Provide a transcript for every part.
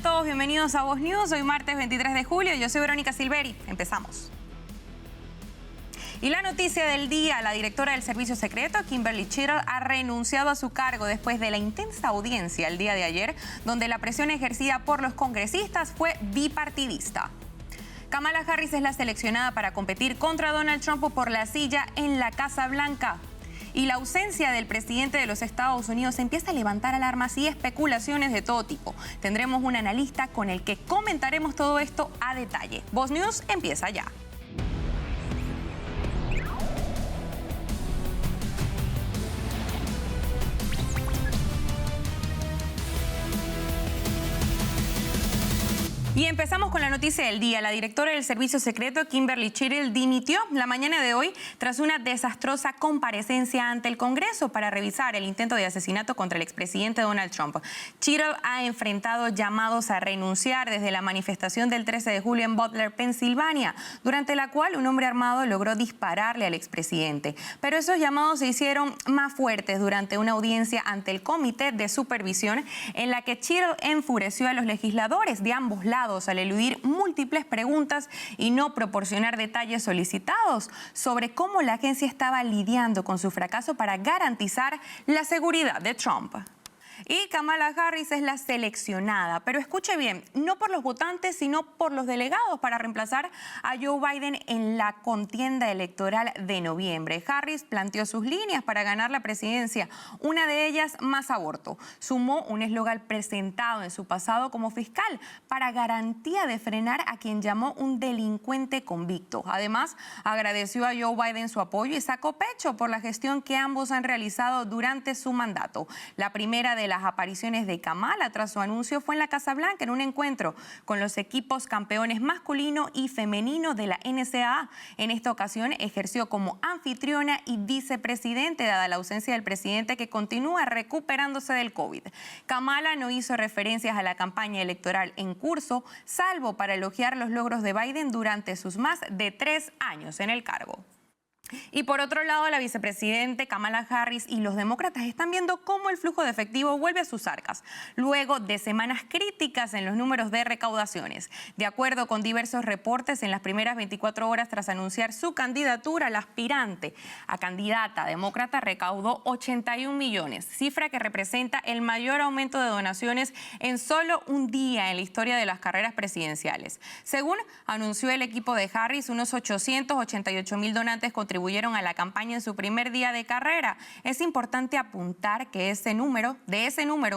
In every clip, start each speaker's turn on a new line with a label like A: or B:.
A: todos? Bienvenidos a Voz News. Hoy martes 23 de julio. Yo soy Verónica Silveri. Empezamos. Y la noticia del día, la directora del Servicio Secreto, Kimberly Cheatle, ha renunciado a su cargo después de la intensa audiencia el día de ayer, donde la presión ejercida por los congresistas fue bipartidista. Kamala Harris es la seleccionada para competir contra Donald Trump por la silla en la Casa Blanca. Y la ausencia del presidente de los Estados Unidos empieza a levantar alarmas y especulaciones de todo tipo. Tendremos un analista con el que comentaremos todo esto a detalle. Voz News empieza ya. Y empezamos con la noticia del día. La directora del Servicio Secreto, Kimberly Cheatle, dimitió la mañana de hoy tras una desastrosa comparecencia ante el Congreso para revisar el intento de asesinato contra el expresidente Donald Trump. Cheatle ha enfrentado llamados a renunciar desde la manifestación del 13 de julio en Butler, Pensilvania, durante la cual un hombre armado logró dispararle al expresidente. Pero esos llamados se hicieron más fuertes durante una audiencia ante el Comité de Supervisión en la que Cheatle enfureció a los legisladores de ambos lados al eludir múltiples preguntas y no proporcionar detalles solicitados sobre cómo la agencia estaba lidiando con su fracaso para garantizar la seguridad de Trump. Y Kamala Harris es la seleccionada, pero escuche bien, no por los votantes, sino por los delegados para reemplazar a Joe Biden en la contienda electoral de noviembre. Harris planteó sus líneas para ganar la presidencia, una de ellas más aborto. Sumó un eslogan presentado en su pasado como fiscal para garantía de frenar a quien llamó un delincuente convicto. Además, agradeció a Joe Biden su apoyo y sacó pecho por la gestión que ambos han realizado durante su mandato. La primera de las apariciones de Kamala tras su anuncio fue en la Casa Blanca en un encuentro con los equipos campeones masculino y femenino de la NCAA. En esta ocasión ejerció como anfitriona y vicepresidente dada la ausencia del presidente que continúa recuperándose del COVID. Kamala no hizo referencias a la campaña electoral en curso, salvo para elogiar los logros de Biden durante sus más de 3 años en el cargo. Y por otro lado, la vicepresidenta Kamala Harris y los demócratas están viendo cómo el flujo de efectivo vuelve a sus arcas, luego de semanas críticas en los números de recaudaciones. De acuerdo con diversos reportes, en las primeras 24 horas tras anunciar su candidatura, la aspirante a candidata demócrata recaudó 81 millones, cifra que representa el mayor aumento de donaciones en solo un día en la historia de las carreras presidenciales. Según anunció el equipo de Harris, unos 888,000 donantes contribuyeron a la campaña en su primer día de carrera. Es importante apuntar que de ese número,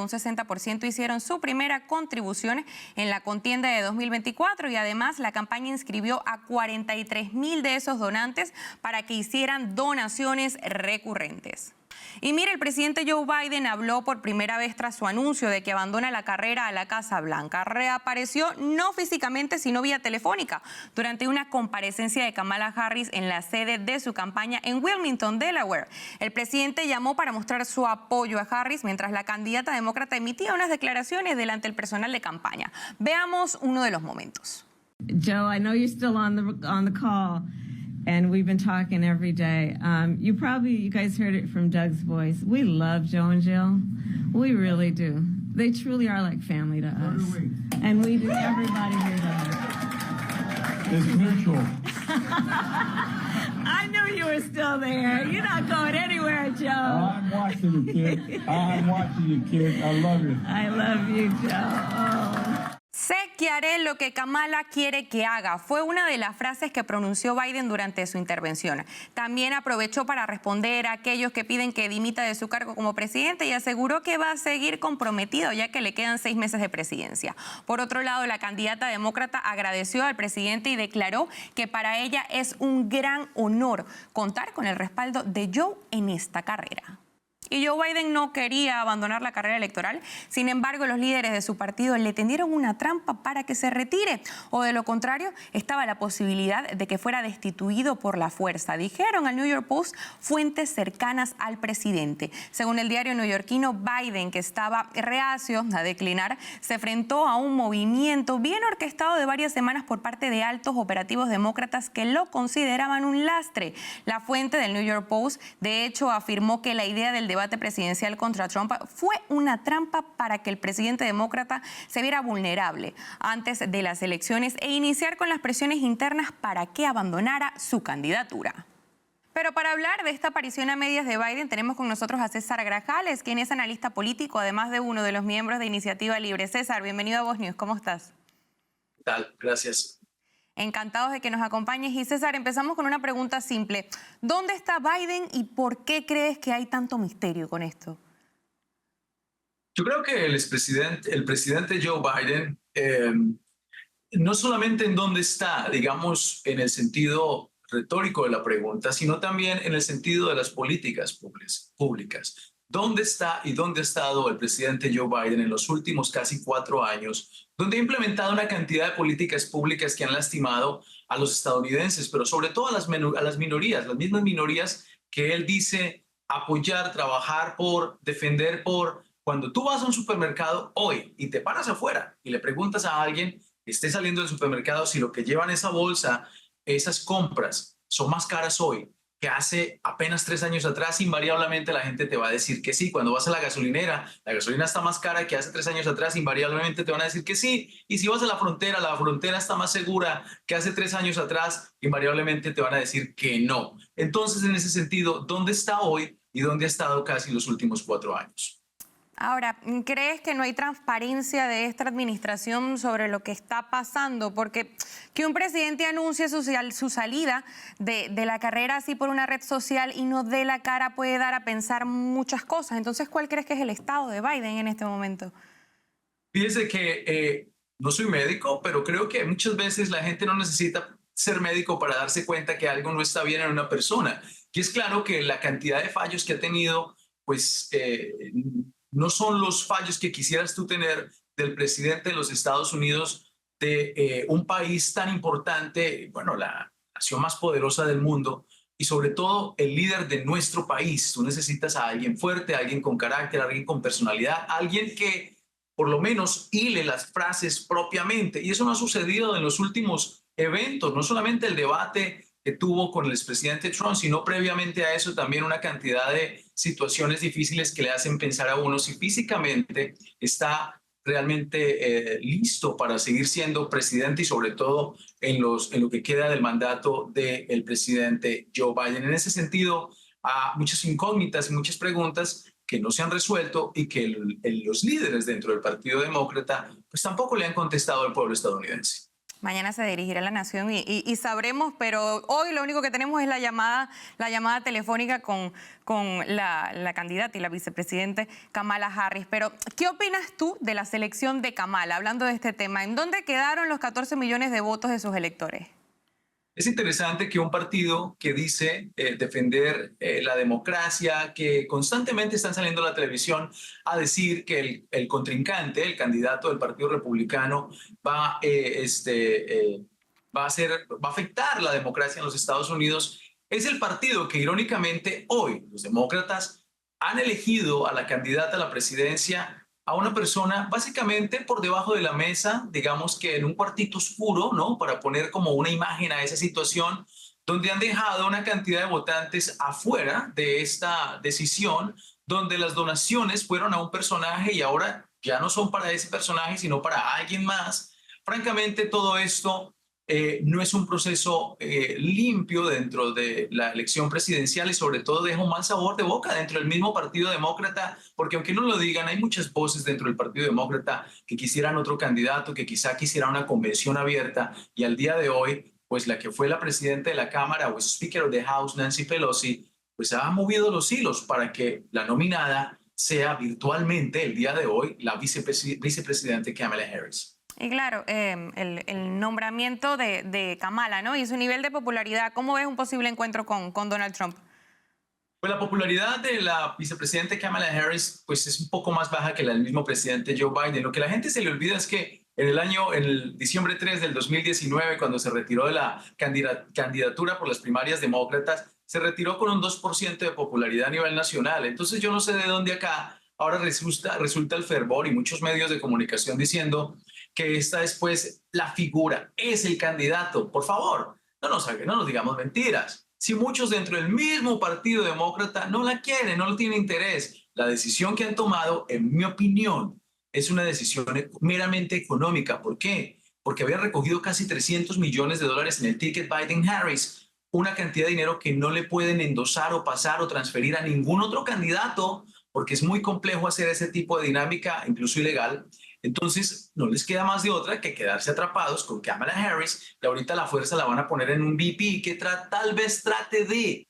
A: un 60% hicieron su primera contribución en la contienda de 2024 y además la campaña inscribió a 43,000 de esos donantes para que hicieran donaciones recurrentes. Y mire, el presidente Joe Biden habló por primera vez tras su anuncio de que abandona la carrera a la Casa Blanca. Reapareció no físicamente, sino vía telefónica, durante una comparecencia de Kamala Harris en la sede de su campaña en Wilmington, Delaware. El presidente llamó para mostrar su apoyo a Harris mientras la candidata demócrata emitía unas declaraciones delante del personal de campaña. Veamos uno de los momentos.
B: Joe, I know you're still on the call. And we've been talking every day. You guys heard it from Doug's voice. We love Joe and Jill. We really do. They truly are like family to us. And we do, everybody here does.
C: It's mutual.
B: I knew you were still there. You're not going anywhere, Joe.
C: I'm watching you, kid. I'm watching you, kid. I love you.
B: I love you, Joe. Oh.
A: Sé que haré lo que Kamala quiere que haga. Fue una de las frases que pronunció Biden durante su intervención. También aprovechó para responder a aquellos que piden que dimita de su cargo como presidente y aseguró que va a seguir comprometido ya que le quedan 6 meses de presidencia. Por otro lado, la candidata demócrata agradeció al presidente y declaró que para ella es un gran honor contar con el respaldo de Joe en esta carrera. Y Joe Biden no quería abandonar la carrera electoral. Sin embargo, los líderes de su partido le tendieron una trampa para que se retire. O de lo contrario, estaba la posibilidad de que fuera destituido por la fuerza. Dijeron al New York Post fuentes cercanas al presidente. Según el diario neoyorquino, Biden, que estaba reacio a declinar, se enfrentó a un movimiento bien orquestado de varias semanas por parte de altos operativos demócratas que lo consideraban un lastre. La fuente del New York Post, de hecho, afirmó que la idea del debate debate presidencial contra Trump fue una trampa para que el presidente demócrata se viera vulnerable antes de las elecciones e iniciar con las presiones internas para que abandonara su candidatura. Pero para hablar de esta aparición a medias de Biden, tenemos con nosotros a César Grajales, quien es analista político, además de uno de los miembros de Iniciativa Libre. César, bienvenido a Voz News. ¿Cómo estás?
D: ¿Qué tal? Gracias.
A: Encantados de que nos acompañes. Y César, empezamos con una pregunta simple. ¿Dónde está Biden y por qué crees que hay tanto misterio con esto?
D: Yo creo que el presidente Joe Biden, no solamente en dónde está, digamos, en el sentido retórico de la pregunta, sino también en el sentido de las políticas públicas. ¿Dónde está y dónde ha estado el presidente Joe Biden en los últimos casi 4 años, donde ha implementado una cantidad de políticas públicas que han lastimado a los estadounidenses, pero sobre todo a las minorías, las mismas minorías que él dice apoyar, trabajar por, defender por? Cuando tú vas a un supermercado hoy y te paras afuera y le preguntas a alguien que esté saliendo del supermercado si lo que lleva en esa bolsa, esas compras, son más caras hoy que hace apenas 3 años atrás, invariablemente la gente te va a decir que sí. Cuando vas a la gasolina está más cara que hace 3 años atrás, invariablemente te van a decir que sí. Y si vas a la frontera está más segura que hace 3 años atrás, invariablemente te van a decir que no. Entonces, en ese sentido, ¿dónde está hoy y dónde ha estado casi los últimos 4 años?
A: Ahora, ¿crees que no hay transparencia de esta administración sobre lo que está pasando? Porque que un presidente anuncie su salida de la carrera así por una red social y no dé la cara puede dar a pensar muchas cosas. Entonces, ¿cuál crees que es el estado de Biden en este momento?
D: Fíjese que no soy médico, pero creo que muchas veces la gente no necesita ser médico para darse cuenta que algo no está bien en una persona. Y es claro que la cantidad de fallos que ha tenido, pues no son los fallos que quisieras tú tener del presidente de los Estados Unidos, de un país tan importante, bueno, la nación más poderosa del mundo, y sobre todo el líder de nuestro país. Tú necesitas a alguien fuerte, a alguien con carácter, a alguien con personalidad, alguien que por lo menos hile las frases propiamente. Y eso no ha sucedido en los últimos eventos, no solamente el debate que tuvo con el expresidente Trump, sino previamente a eso también una cantidad de situaciones difíciles que le hacen pensar a uno si físicamente está realmente listo para seguir siendo presidente y sobre todo en lo que queda del mandato del presidente Joe Biden. En ese sentido, hay muchas incógnitas y muchas preguntas que no se han resuelto y que los líderes dentro del Partido Demócrata pues tampoco le han contestado al pueblo estadounidense.
A: Mañana se dirigirá a la nación y sabremos, pero hoy lo único que tenemos es la llamada telefónica con la candidata y la vicepresidente Kamala Harris. Pero, ¿qué opinas tú de la selección de Kamala? Hablando de este tema, ¿en dónde quedaron los 14 millones de votos de sus electores?
D: Es interesante que un partido que dice defender la democracia, que constantemente están saliendo a la televisión a decir que el contrincante, el candidato del Partido Republicano, va a afectar la democracia en los Estados Unidos, es el partido que irónicamente hoy los demócratas han elegido a la candidata a la presidencia, a una persona básicamente por debajo de la mesa, digamos que en un cuartito oscuro, ¿no? Para poner como una imagen a esa situación, donde han dejado una cantidad de votantes afuera de esta decisión, donde las donaciones fueron a un personaje y ahora ya no son para ese personaje, sino para alguien más. Francamente, todo esto no es un proceso limpio dentro de la elección presidencial y sobre todo deja un mal sabor de boca dentro del mismo Partido Demócrata, porque aunque no lo digan, hay muchas voces dentro del Partido Demócrata que quisieran otro candidato, que quizá quisiera una convención abierta, y al día de hoy, pues la que fue la presidenta de la Cámara o Speaker of the House, Nancy Pelosi, pues ha movido los hilos para que la nominada sea virtualmente el día de hoy la vicepresidente Kamala Harris.
A: Y claro, el nombramiento de Kamala, ¿no? Y su nivel de popularidad, ¿cómo ves un posible encuentro con Donald Trump?
D: Pues la popularidad de la vicepresidenta Kamala Harris pues es un poco más baja que la del mismo presidente Joe Biden. Lo que la gente se le olvida es que en el diciembre 3 del 2019, cuando se retiró de la candidatura por las primarias demócratas, se retiró con un 2% de popularidad a nivel nacional. Entonces yo no sé de dónde acá ahora resulta el fervor y muchos medios de comunicación diciendo que esta es pues la figura, es el candidato. Por favor, no nos digamos mentiras. si muchos dentro del mismo partido demócrata no la quieren, no le tienen interés? La decisión que han tomado, en mi opinión, es una decisión meramente económica. ¿Por qué? Porque había recogido casi $300 millones en el ticket Biden-Harris, una cantidad de dinero que no le pueden endosar o pasar o transferir a ningún otro candidato, porque es muy complejo hacer ese tipo de dinámica, incluso ilegal. Entonces, no les queda más de otra que quedarse atrapados con Kamala Harris, y ahorita la fuerza la van a poner en un VP que tal vez trate de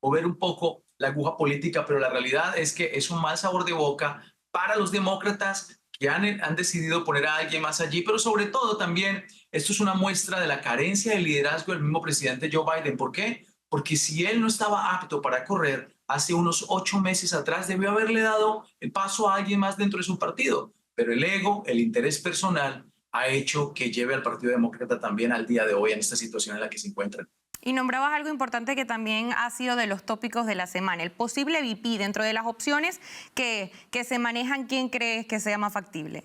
D: mover un poco la aguja política, pero la realidad es que es un mal sabor de boca para los demócratas que han decidido poner a alguien más allí, pero sobre todo también esto es una muestra de la carencia de liderazgo del mismo presidente Joe Biden. ¿Por qué? Porque si él no estaba apto para correr hace unos 8 meses atrás, debió haberle dado el paso a alguien más dentro de su partido, pero el ego, el interés personal ha hecho que lleve al Partido Demócrata también al día de hoy en esta situación en la que se encuentran.
A: Y nombrabas algo importante que también ha sido de los tópicos de la semana, el posible VP. Dentro de las opciones que se manejan, ¿quién crees que sea más factible?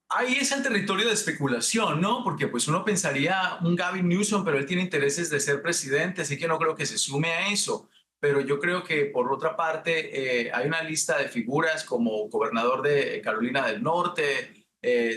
D: Ahí es el territorio de especulación, ¿no? Porque pues uno pensaría un Gavin Newsom, pero él tiene intereses de ser presidente, así que no creo que se sume a eso. Pero yo creo que por otra parte hay una lista de figuras como gobernador de Carolina del Norte,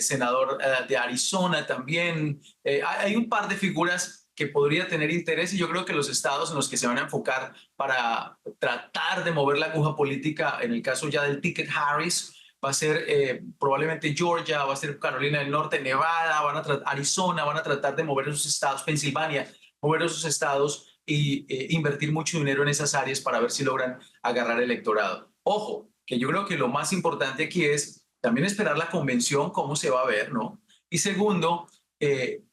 D: senador de Arizona también. Hay un par de figuras que podría tener interés y yo creo que los estados en los que se van a enfocar para tratar de mover la aguja política, en el caso ya del ticket Harris, va a ser probablemente Georgia, va a ser Carolina del Norte, Nevada, Arizona, van a tratar de mover esos estados, Pensilvania, mover esos estados y invertir mucho dinero en esas áreas para ver si logran agarrar electorado. Ojo, que yo creo que lo más importante aquí es también esperar la convención, cómo se va a ver, ¿no? Y segundo,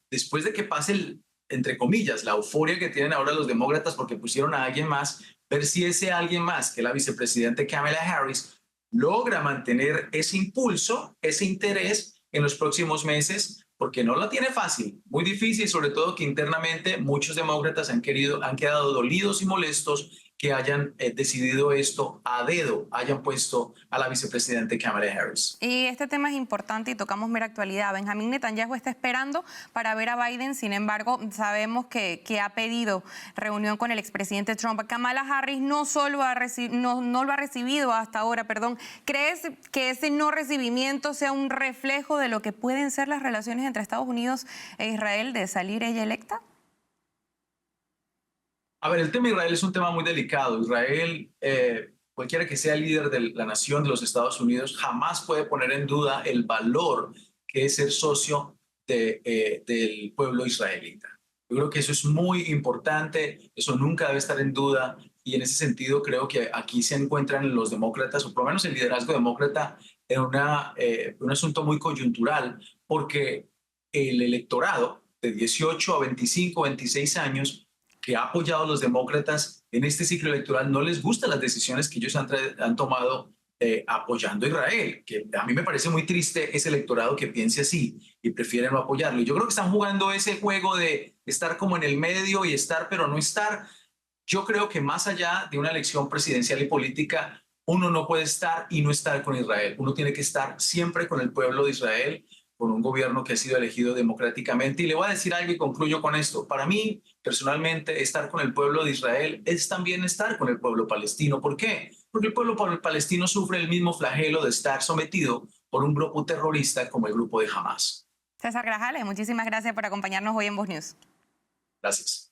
D: después de que pase, entre comillas, la euforia que tienen ahora los demócratas porque pusieron a alguien más, ver si ese alguien más, que la vicepresidenta Kamala Harris, logra mantener ese impulso, ese interés en los próximos meses, porque no la tiene fácil, muy difícil, sobre todo que internamente muchos demócratas han quedado dolidos y molestos que hayan decidido esto a dedo, hayan puesto a la vicepresidenta Kamala Harris.
A: Y este tema es importante y tocamos mera actualidad. Benjamín Netanyahu está esperando para ver a Biden, sin embargo, sabemos que ha pedido reunión con el expresidente Trump. Kamala Harris no lo ha recibido hasta ahora, perdón. ¿Crees que ese no recibimiento sea un reflejo de lo que pueden ser las relaciones entre Estados Unidos e Israel de salir ella electa?
D: A ver, el tema de Israel es un tema muy delicado. Israel, cualquiera que sea el líder de la nación de los Estados Unidos, jamás puede poner en duda el valor que es ser socio del pueblo israelita. Yo creo que eso es muy importante, eso nunca debe estar en duda y en ese sentido creo que aquí se encuentran los demócratas, o por lo menos el liderazgo demócrata, en un asunto muy coyuntural, porque el electorado de 18 a 25, 26 años que ha apoyado a los demócratas en este ciclo electoral no les gustan las decisiones que ellos han tomado apoyando a Israel, que a mí me parece muy triste ese electorado que piense así y prefiere no apoyarlo. Y yo creo que están jugando ese juego de estar como en el medio y estar pero no estar. Yo creo que más allá de una elección presidencial y política, uno no puede estar y no estar con Israel. Uno tiene que estar siempre con el pueblo de Israel, con un gobierno que ha sido elegido democráticamente. Y le voy a decir algo y concluyo con esto. Para mí, personalmente, estar con el pueblo de Israel es también estar con el pueblo palestino. ¿Por qué? Porque el pueblo palestino sufre el mismo flagelo de estar sometido por un grupo terrorista como el grupo de Hamas.
A: César Grajales, muchísimas gracias por acompañarnos hoy en Voz News.
D: Gracias.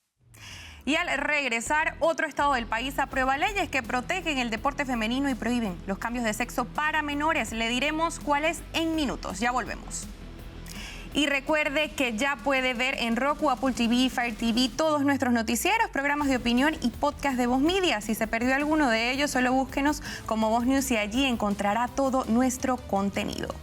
A: Y al regresar, otro estado del país aprueba leyes que protegen el deporte femenino y prohíben los cambios de sexo para menores. Le diremos cuáles en minutos. Ya volvemos. Y recuerde que ya puede ver en Roku, Apple TV, Fire TV todos nuestros noticieros, programas de opinión y podcast de Voz Media. Si se perdió alguno de ellos, solo búsquenos como Voz News y allí encontrará todo nuestro contenido.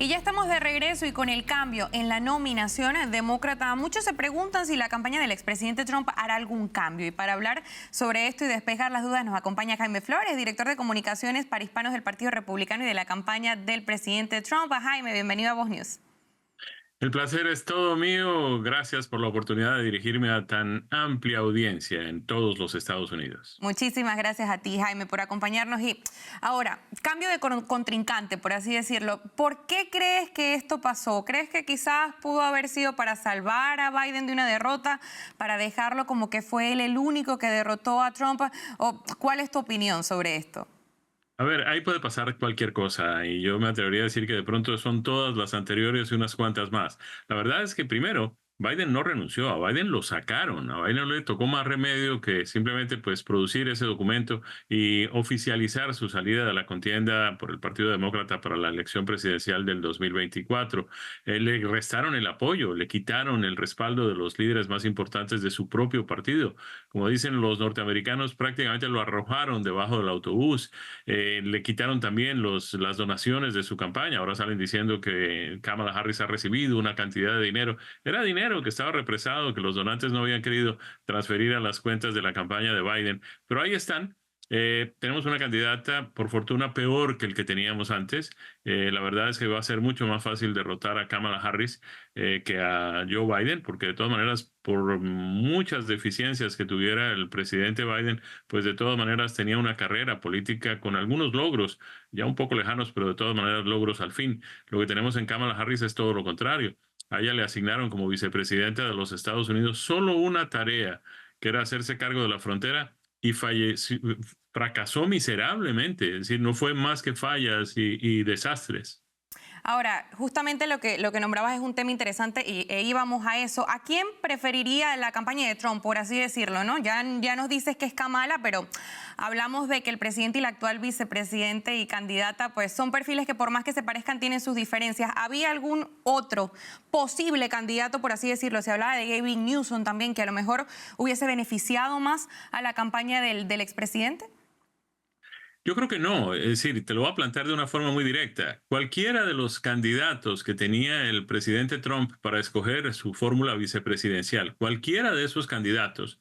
A: Y ya estamos de regreso y con el cambio en la nominación demócrata, muchos se preguntan si la campaña del expresidente Trump hará algún cambio. Y para hablar sobre esto y despejar las dudas nos acompaña Jaime Flores, director de comunicaciones para hispanos del Partido Republicano y de la campaña del presidente Trump. Jaime, bienvenido a Voz News.
E: El placer es todo mío. Gracias por la oportunidad de dirigirme a tan amplia audiencia en todos los Estados Unidos.
A: Muchísimas gracias a ti, Jaime, por acompañarnos. Y ahora, cambio de contrincante, por así decirlo. ¿Por qué crees que esto pasó? ¿Crees que quizás pudo haber sido para salvar a Biden de una derrota, para dejarlo como que fue él el único que derrotó a Trump? ¿O cuál es tu opinión sobre esto?
E: A ver, ahí puede pasar cualquier cosa y yo me atrevería a decir que de pronto son todas las anteriores y unas cuantas más. La verdad es que primero, Biden no renunció, a Biden lo sacaron, a Biden no le tocó más remedio que simplemente pues producir ese documento y oficializar su salida de la contienda por el Partido Demócrata para la elección presidencial del 2024. Le restaron el apoyo, le quitaron el respaldo de los líderes más importantes de su propio partido. Como dicen los norteamericanos, prácticamente lo arrojaron debajo del autobús. Le quitaron también las donaciones de su campaña. Ahora salen diciendo que Kamala Harris ha recibido una cantidad de dinero. Era dinero que estaba represado, que los donantes no habían querido transferir a las cuentas de la campaña de Biden. Pero ahí están. Tenemos una candidata, por fortuna, peor que el que teníamos antes. La verdad es que va a ser mucho más fácil derrotar a Kamala Harris que a Joe Biden, porque de todas maneras, por muchas deficiencias que tuviera el presidente Biden, pues de todas maneras tenía una carrera política con algunos logros, ya un poco lejanos, pero de todas maneras logros al fin. Lo que tenemos en Kamala Harris es todo lo contrario. A ella le asignaron como vicepresidenta de los Estados Unidos solo una tarea, que era hacerse cargo de la frontera y fracasó miserablemente, es decir, no fue más que fallas y desastres.
A: Ahora, justamente lo que nombrabas es un tema interesante e íbamos a eso. ¿A quién preferiría la campaña de Trump, por así decirlo, ¿no? Ya nos dices que es Kamala, pero hablamos de que el presidente y la actual vicepresidente y candidata, pues son perfiles que por más que se parezcan tienen sus diferencias. ¿Había algún otro posible candidato, por así decirlo? Se hablaba de Gavin Newsom también, que a lo mejor hubiese beneficiado más a la campaña del expresidente.
E: Yo creo que no, es decir, te lo voy a plantear de una forma muy directa. Cualquiera de los candidatos que tenía el presidente Trump para escoger su fórmula vicepresidencial, cualquiera de esos candidatos,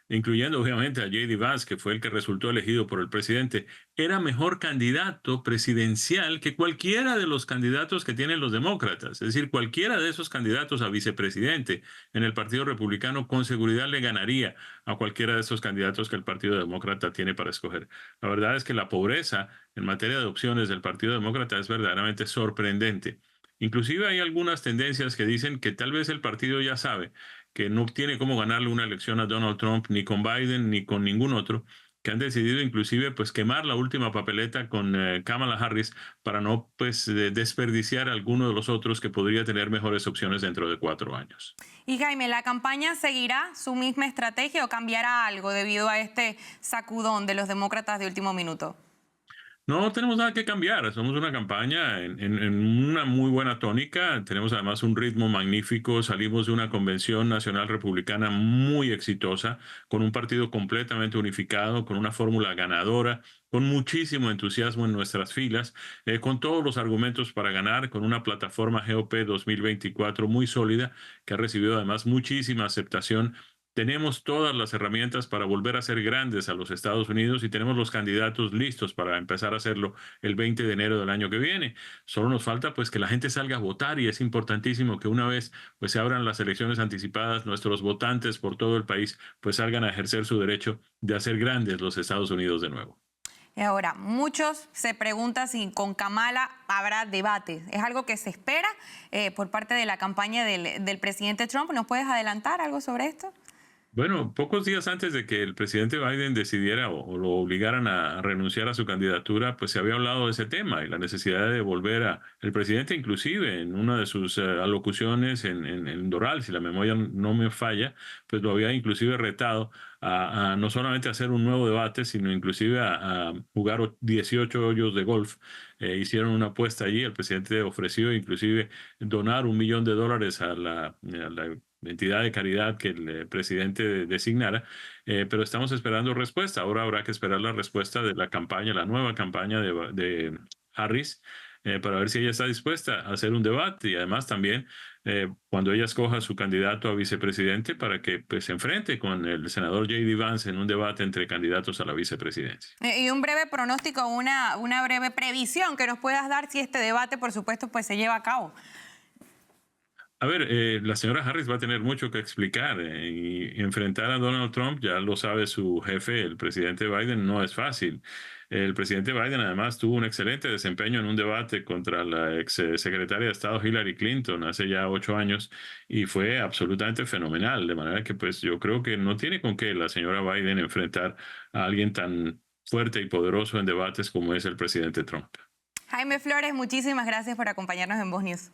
E: incluyendo obviamente a J.D. Vance, que fue el que resultó elegido por el presidente, era mejor candidato presidencial que cualquiera de los candidatos que tienen los demócratas. Es decir, cualquiera de esos candidatos a vicepresidente en el Partido Republicano con seguridad le ganaría a cualquiera de esos candidatos que el Partido Demócrata tiene para escoger. La verdad es que la pobreza en materia de opciones del Partido Demócrata es verdaderamente sorprendente. Inclusive hay algunas tendencias que dicen que tal vez el partido ya sabe que no tiene cómo ganarle una elección a Donald Trump ni con Biden ni con ningún otro, que han decidido inclusive pues quemar la última papeleta con Kamala Harris para no pues desperdiciar a alguno de los otros que podría tener mejores opciones dentro de 4 años.
A: Y Jaime, ¿la campaña seguirá su misma estrategia o cambiará algo debido a este sacudón de los demócratas de último minuto?
E: No tenemos nada que cambiar, somos una campaña en una muy buena tónica, tenemos además un ritmo magnífico, salimos de una convención nacional republicana muy exitosa, con un partido completamente unificado, con una fórmula ganadora, con muchísimo entusiasmo en nuestras filas, con todos los argumentos para ganar, con una plataforma GOP 2024 muy sólida, que ha recibido además muchísima aceptación. Tenemos todas las herramientas para volver a ser grandes a los Estados Unidos y tenemos los candidatos listos para empezar a hacerlo el 20 de enero del año que viene. Solo nos falta pues que la gente salga a votar y es importantísimo que una vez pues se abran las elecciones anticipadas, nuestros votantes por todo el país pues salgan a ejercer su derecho de hacer grandes los Estados Unidos de nuevo.
A: Y ahora, muchos se preguntan si con Kamala habrá debate. ¿Es algo que se espera por parte de la campaña del presidente Trump? ¿Nos puedes adelantar algo sobre esto?
E: Bueno, pocos días antes de que el presidente Biden decidiera o lo obligaran a renunciar a su candidatura, pues se había hablado de ese tema y la necesidad de volver a... El presidente inclusive en una de sus alocuciones en Doral, si la memoria no me falla, pues lo había inclusive retado a no solamente hacer un nuevo debate, sino inclusive a jugar 18 hoyos de golf. Hicieron una apuesta allí, el presidente ofreció inclusive donar $1 millón a la entidad de caridad que el presidente designara, pero estamos esperando respuesta. Ahora habrá que esperar la respuesta de la campaña, la nueva campaña de Harris, para ver si ella está dispuesta a hacer un debate y además también cuando ella escoja su candidato a vicepresidente para que pues, se enfrente con el senador J.D. Vance en un debate entre candidatos a la vicepresidencia.
A: Y un breve pronóstico, una breve previsión que nos puedas dar si este debate, por supuesto, pues se lleva a cabo.
E: A ver, la señora Harris va a tener mucho que explicar y enfrentar a Donald Trump, ya lo sabe su jefe, el presidente Biden, no es fácil. El presidente Biden además tuvo un excelente desempeño en un debate contra la ex secretaria de Estado Hillary Clinton hace ya 8 años y fue absolutamente fenomenal. De manera que pues yo creo que no tiene con qué la señora Biden enfrentar a alguien tan fuerte y poderoso en debates como es el presidente Trump.
A: Jaime Flores, muchísimas gracias por acompañarnos en Voz News.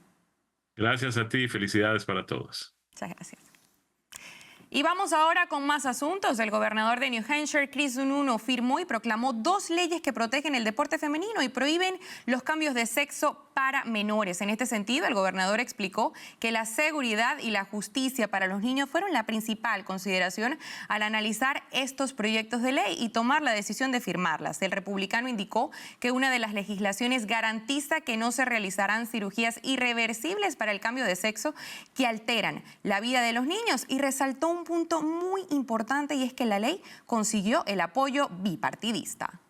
E: Gracias a ti y felicidades para todos.
A: Muchas gracias. Y vamos ahora con más asuntos. El gobernador de New Hampshire, Chris Sununu, firmó y proclamó 2 leyes que protegen el deporte femenino y prohíben los cambios de sexo para menores. En este sentido, el gobernador explicó que la seguridad y la justicia para los niños fueron la principal consideración al analizar estos proyectos de ley y tomar la decisión de firmarlas. El republicano indicó que una de las legislaciones garantiza que no se realizarán cirugías irreversibles para el cambio de sexo que alteran la vida de los niños y resaltó un punto muy importante, y es que la ley consiguió el apoyo bipartidista.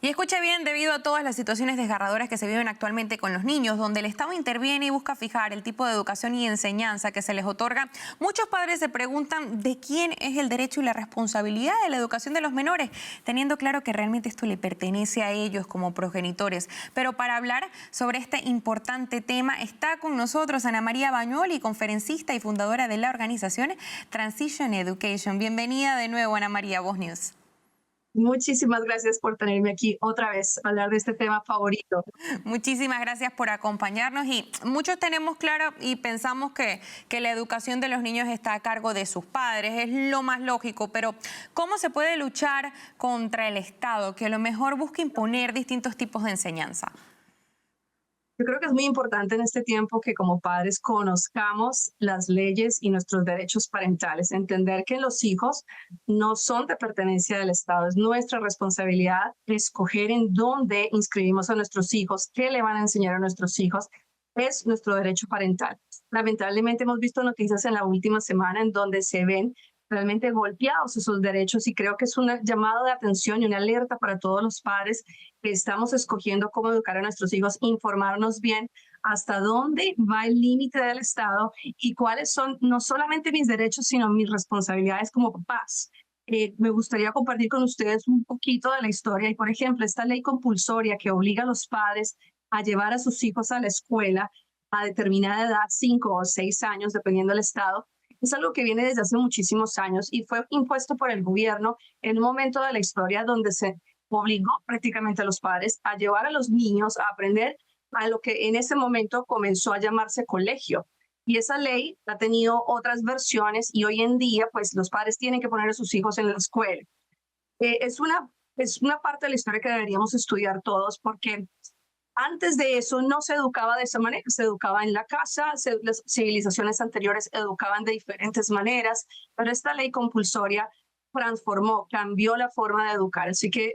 A: Y escuche bien, debido a todas las situaciones desgarradoras que se viven actualmente con los niños, donde el Estado interviene y busca fijar el tipo de educación y enseñanza que se les otorga, muchos padres se preguntan de quién es el derecho y la responsabilidad de la educación de los menores, teniendo claro que realmente esto le pertenece a ellos como progenitores. Pero para hablar sobre este importante tema está con nosotros Ana María Bañoli, conferencista y fundadora de la organización Transition Education. Bienvenida de nuevo, Ana María, Voz News.
F: Muchísimas gracias por tenerme aquí otra vez a hablar de este tema favorito.
A: Muchísimas gracias por acompañarnos, y muchos tenemos claro y pensamos que la educación de los niños está a cargo de sus padres, es lo más lógico, pero ¿cómo se puede luchar contra el Estado que a lo mejor busca imponer distintos tipos de enseñanza?
F: Yo creo que es muy importante en este tiempo que como padres conozcamos las leyes y nuestros derechos parentales, entender que los hijos no son de pertenencia del Estado, es nuestra responsabilidad escoger en dónde inscribimos a nuestros hijos, qué le van a enseñar a nuestros hijos, es nuestro derecho parental. Lamentablemente hemos visto noticias en la última semana en donde se ven realmente golpeados esos derechos, y creo que es un llamado de atención y una alerta para todos los padres que estamos escogiendo cómo educar a nuestros hijos, informarnos bien hasta dónde va el límite del Estado y cuáles son no solamente mis derechos, sino mis responsabilidades como papás. Me gustaría compartir con ustedes un poquito de la historia y, por ejemplo, esta ley compulsoria que obliga a los padres a llevar a sus hijos a la escuela a determinada edad, 5 o 6 años, dependiendo del estado, es algo que viene desde hace muchísimos años y fue impuesto por el gobierno en un momento de la historia donde se obligó prácticamente a los padres a llevar a los niños a aprender a lo que en ese momento comenzó a llamarse colegio. Y esa ley ha tenido otras versiones y hoy en día pues los padres tienen que poner a sus hijos en la escuela. Es una parte de la historia que deberíamos estudiar todos, porque antes de eso no se educaba de esa manera, se educaba en la casa, las civilizaciones anteriores educaban de diferentes maneras, pero esta ley compulsoria transformó, cambió la forma de educar. Así que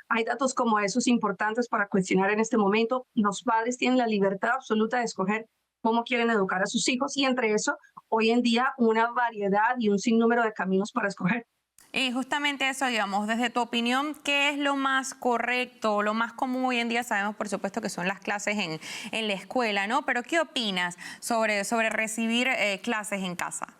F: hay datos como esos importantes para cuestionar en este momento. Los padres tienen la libertad absoluta de escoger cómo quieren educar a sus hijos y entre eso, hoy en día, una variedad y un sinnúmero de caminos para escoger.
A: Y justamente eso, digamos, desde tu opinión, ¿qué es lo más correcto, lo más común hoy en día? Sabemos, por supuesto, que son las clases en la escuela, ¿no? Pero ¿qué opinas sobre recibir clases en casa?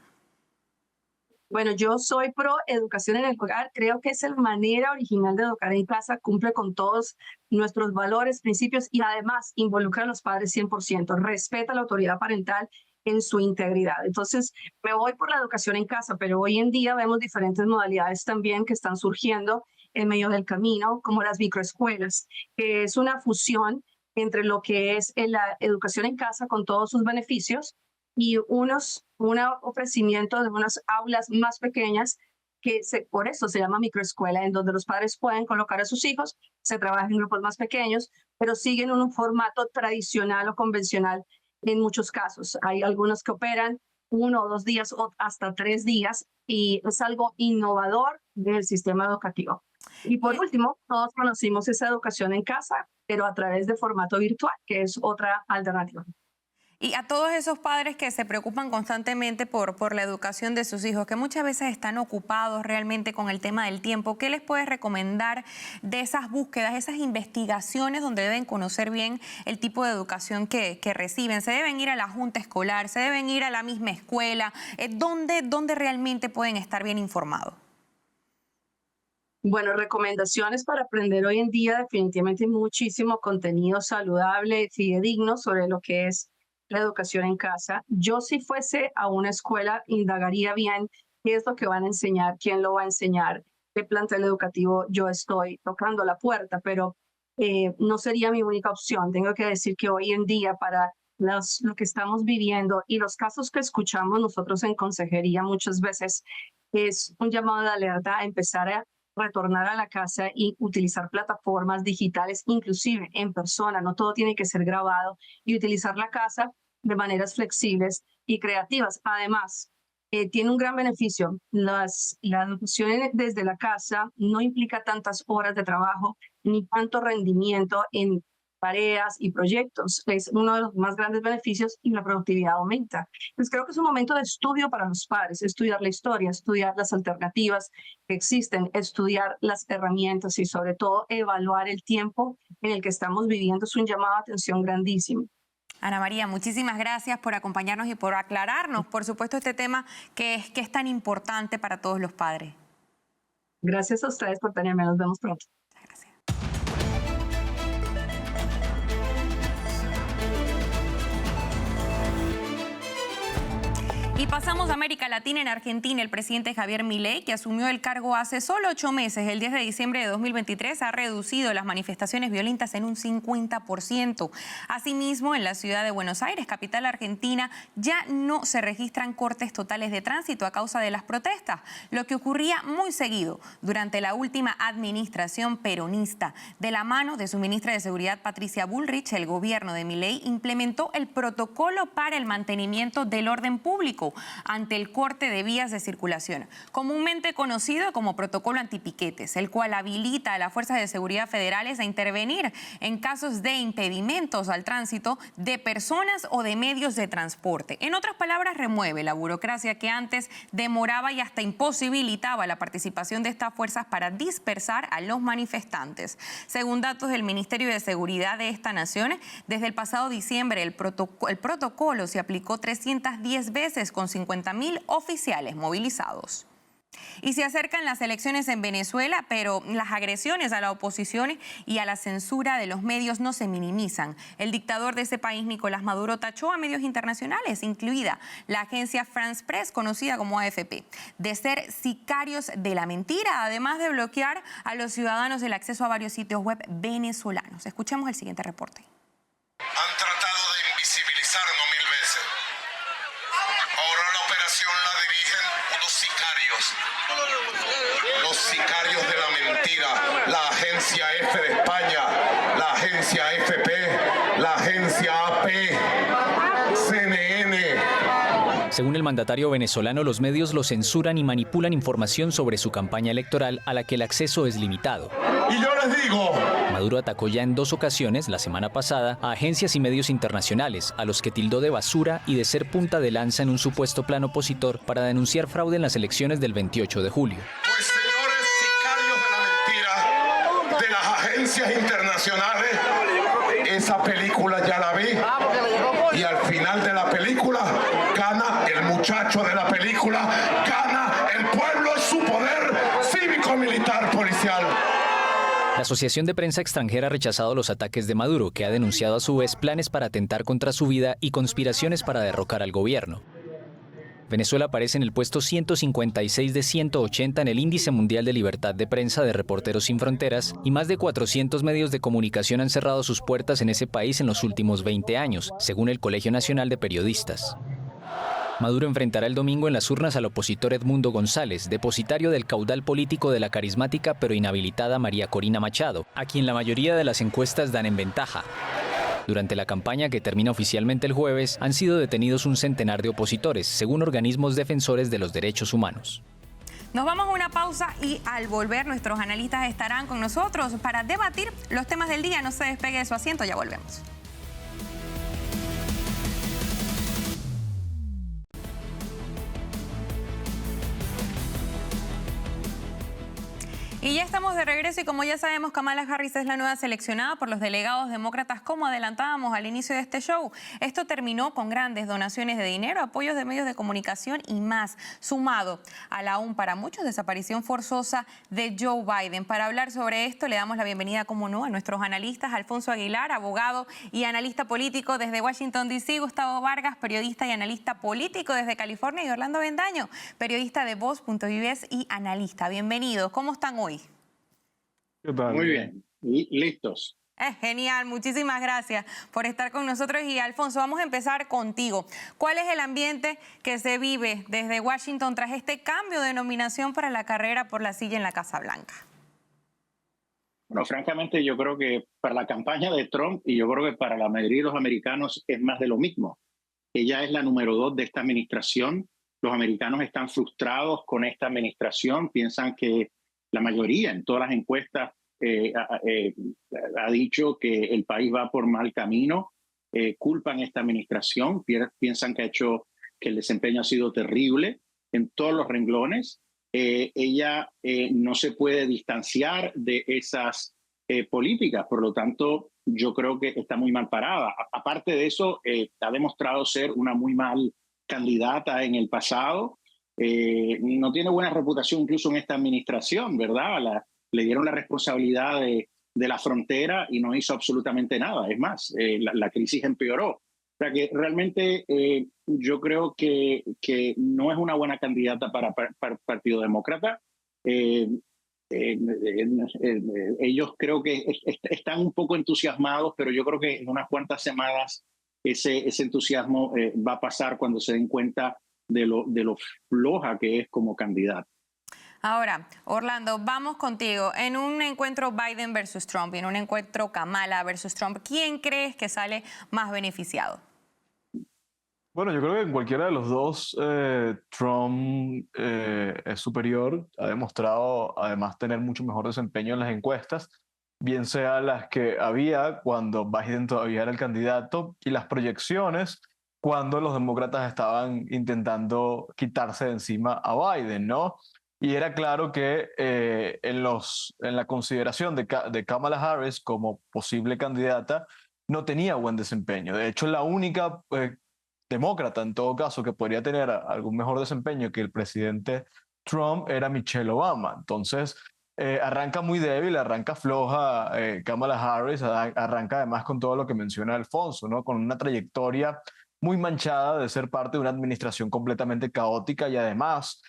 F: Bueno, yo soy pro educación en el hogar. Creo que es la manera original de educar en casa, cumple con todos nuestros valores, principios y además involucra a los padres 100%, respeta la autoridad parental en su integridad. Entonces, me voy por la educación en casa, pero hoy en día vemos diferentes modalidades también que están surgiendo en medio del camino, como las microescuelas, que es una fusión entre lo que es la educación en casa con todos sus beneficios y un ofrecimiento de unas aulas más pequeñas que por eso se llama microescuela, en donde los padres pueden colocar a sus hijos, se trabaja en grupos más pequeños, pero siguen un formato tradicional o convencional en muchos casos. Hay algunos que operan 1 o 2 días o hasta 3 días y es algo innovador del sistema educativo. Y por último, todos conocimos esa educación en casa, pero a través de formato virtual, que es otra alternativa.
A: Y a todos esos padres que se preocupan constantemente por la educación de sus hijos, que muchas veces están ocupados realmente con el tema del tiempo, ¿qué les puedes recomendar de esas búsquedas, esas investigaciones donde deben conocer bien el tipo de educación que reciben? ¿Se deben ir a la junta escolar? ¿Se deben ir a la misma escuela? ¿Dónde realmente pueden estar bien informados?
F: Bueno, recomendaciones para aprender hoy en día, definitivamente muchísimo contenido saludable, fidedigno sobre lo que es la educación en casa. Yo, si fuese a una escuela, indagaría bien qué es lo que van a enseñar, quién lo va a enseñar, qué plantel educativo yo estoy tocando la puerta, pero no sería mi única opción. Tengo que decir que hoy en día, para lo que estamos viviendo y los casos que escuchamos nosotros en consejería muchas veces, es un llamado de alerta a empezar a retornar a la casa y utilizar plataformas digitales, inclusive en persona. No todo tiene que ser grabado, y utilizar la casa de maneras flexibles y creativas. Además, tiene un gran beneficio. La educación desde la casa no implica tantas horas de trabajo ni tanto rendimiento en tareas y proyectos. Es uno de los más grandes beneficios, y la productividad aumenta. Pues creo que es un momento de estudio para los padres, estudiar la historia, estudiar las alternativas que existen, estudiar las herramientas y sobre todo evaluar el tiempo en el que estamos viviendo. Es un llamado de atención grandísimo.
A: Ana María, muchísimas gracias por acompañarnos y por aclararnos, por supuesto, este tema que es tan importante para todos los padres.
F: Gracias a ustedes por tenerme. Nos vemos pronto.
A: Gracias. Y pasamos a América Latina. En Argentina, el presidente Javier Milei, que asumió el cargo hace solo 8 meses, el 10 de diciembre de 2023, ha reducido las manifestaciones violentas en un 50%. Asimismo, en la ciudad de Buenos Aires, capital argentina, ya no se registran cortes totales de tránsito a causa de las protestas, lo que ocurría muy seguido durante la última administración peronista. De la mano de su ministra de Seguridad, Patricia Bullrich, el gobierno de Milei implementó el protocolo para el mantenimiento del orden público ante el corte de vías de circulación, comúnmente conocido como protocolo antipiquetes, el cual habilita a las fuerzas de seguridad federales a intervenir en casos de impedimentos al tránsito de personas o de medios de transporte. En otras palabras, remueve la burocracia que antes demoraba y hasta imposibilitaba la participación de estas fuerzas para dispersar a los manifestantes. Según datos del Ministerio de Seguridad de esta nación, desde el pasado diciembre el protocolo se aplicó 310 veces con 50.000 oficiales movilizados. Y se acercan las elecciones en Venezuela, pero las agresiones a la oposición y a la censura de los medios no se minimizan. El dictador de ese país, Nicolás Maduro, tachó a medios internacionales, incluida la agencia France Press, conocida como AFP, de ser sicarios de la mentira, además de bloquear a los ciudadanos el acceso a varios sitios web venezolanos. Escuchemos el siguiente reporte.
G: Han tratado de invisibilizarnos 1000 veces. Ahora la operación la dirigen unos sicarios. Los sicarios de la mentira. La agencia F de España, la agencia FP, la agencia AP, CNN.
H: Según el mandatario venezolano, los medios lo censuran y manipulan información sobre su campaña electoral a la que el acceso es limitado.
G: Y yo les digo...
H: Maduro atacó ya en 2 ocasiones, la semana pasada, a agencias y medios internacionales, a los que tildó de basura y de ser punta de lanza en un supuesto plan opositor para denunciar fraude en las elecciones del 28 de julio.
G: Pues señores sicarios de la mentira, de las agencias internacionales, esa película ya la vi, y al final de la película gana el muchacho de la película, gana el pueblo y su poder cívico-militar policial.
H: La Asociación de Prensa Extranjera ha rechazado los ataques de Maduro, que ha denunciado a su vez planes para atentar contra su vida y conspiraciones para derrocar al gobierno. Venezuela aparece en el puesto 156 de 180 en el Índice Mundial de Libertad de Prensa de Reporteros Sin Fronteras, y más de 400 medios de comunicación han cerrado sus puertas en ese país en los últimos 20 años, según el Colegio Nacional de Periodistas. Maduro enfrentará el domingo en las urnas al opositor Edmundo González, depositario del caudal político de la carismática pero inhabilitada María Corina Machado, a quien la mayoría de las encuestas dan en ventaja. Durante la campaña, que termina oficialmente el jueves, han sido detenidos un centenar de opositores, según organismos defensores de los derechos humanos.
A: Nos vamos a una pausa y al volver nuestros analistas estarán con nosotros para debatir los temas del día. No se despegue de su asiento, ya volvemos. Y ya estamos de regreso y como ya sabemos, Kamala Harris es la nueva seleccionada por los delegados demócratas, como adelantábamos al inicio de este show. Esto terminó con grandes donaciones de dinero, apoyos de medios de comunicación y más, sumado a la aún para muchos desaparición forzosa de Joe Biden. Para hablar sobre esto le damos la bienvenida, como no, a nuestros analistas: Alfonso Aguilar, abogado y analista político desde Washington, D.C., Gustavo Vargas, periodista y analista político desde California, y Orlando Bendaño, periodista de Voz.us y analista. Bienvenidos. ¿Cómo están hoy?
C: ¿Qué tal?
I: Muy bien, listos.
A: Genial, muchísimas gracias por estar con nosotros. Y Alfonso, vamos a empezar contigo. ¿Cuál es el ambiente que se vive desde Washington tras este cambio de nominación para la carrera por la silla en la Casa Blanca?
I: Bueno, francamente yo creo que para la campaña de Trump, y yo creo que para la mayoría de los americanos, es más de lo mismo. Ella es la número 2 de esta administración. Los americanos están frustrados con esta administración, piensan que la mayoría en todas las encuestas ha dicho que el país va por mal camino, culpan esta administración, piensan que el desempeño ha sido terrible en todos los renglones. Ella no se puede distanciar de esas políticas, por lo tanto yo creo que está muy mal parada. Aparte de eso, ha demostrado ser una muy mal candidata en el pasado. No tiene buena reputación incluso en esta administración, ¿verdad? Le dieron la responsabilidad de la frontera y no hizo absolutamente nada. Es más, la crisis empeoró. O sea que realmente yo creo que no es una buena candidata para el Partido Demócrata. Ellos creo que están un poco entusiasmados, pero yo creo que en unas cuantas semanas ese entusiasmo va a pasar cuando se den cuenta de lo floja que es como candidata.
A: Ahora, Orlando, vamos contigo. En un encuentro Biden versus Trump y en un encuentro Kamala versus Trump, ¿quién crees que sale más beneficiado?
C: Bueno, yo creo que en cualquiera de los dos, Trump es superior. Ha demostrado además tener mucho mejor desempeño en las encuestas, bien sea las que había cuando Biden todavía era el candidato y las proyecciones cuando los demócratas estaban intentando quitarse de encima a Biden, ¿no? Y era claro que en la consideración de Kamala Harris como posible candidata no tenía buen desempeño. De hecho, la única demócrata, en todo caso, que podría tener algún mejor desempeño que el presidente Trump era Michelle Obama. Entonces, arranca muy débil, arranca floja Kamala Harris, arranca además con todo lo que menciona Alfonso, ¿no? Con una trayectoria muy manchada de ser parte de una administración completamente caótica y además,